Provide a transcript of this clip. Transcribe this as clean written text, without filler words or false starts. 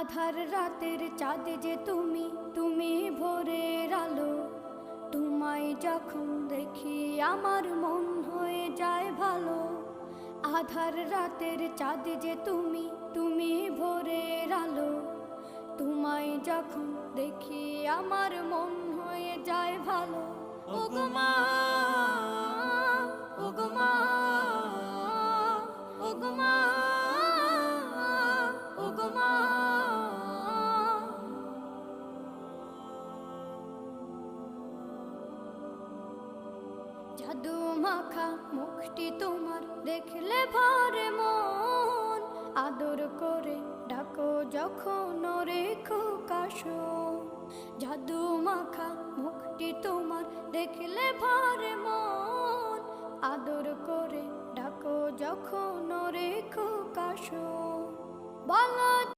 আধার রাতের চাঁদ যে তুমি, তুমি ভোরের আলো। তোমায় যখন দেখি আমার মন হয়ে যায় ভালো। আধার রাতের চাঁদ যে তুমি, তুমি ভোরের আলো। তোমায় যখন দেখি আমার মন হয়ে যায় ভালো। ওগো মা, ওগো মা, ওগো মা, ওগো মা। জাদু মাখা মুখটি তোমার দেখলে ভরে মন। আদর করে ডাকো যখন রেখো কাশন। জাদু মাখা মুখটি তোমার দেখলে ভরে মন। আদর করে ডাকো যখন রেখো কাশন। বলো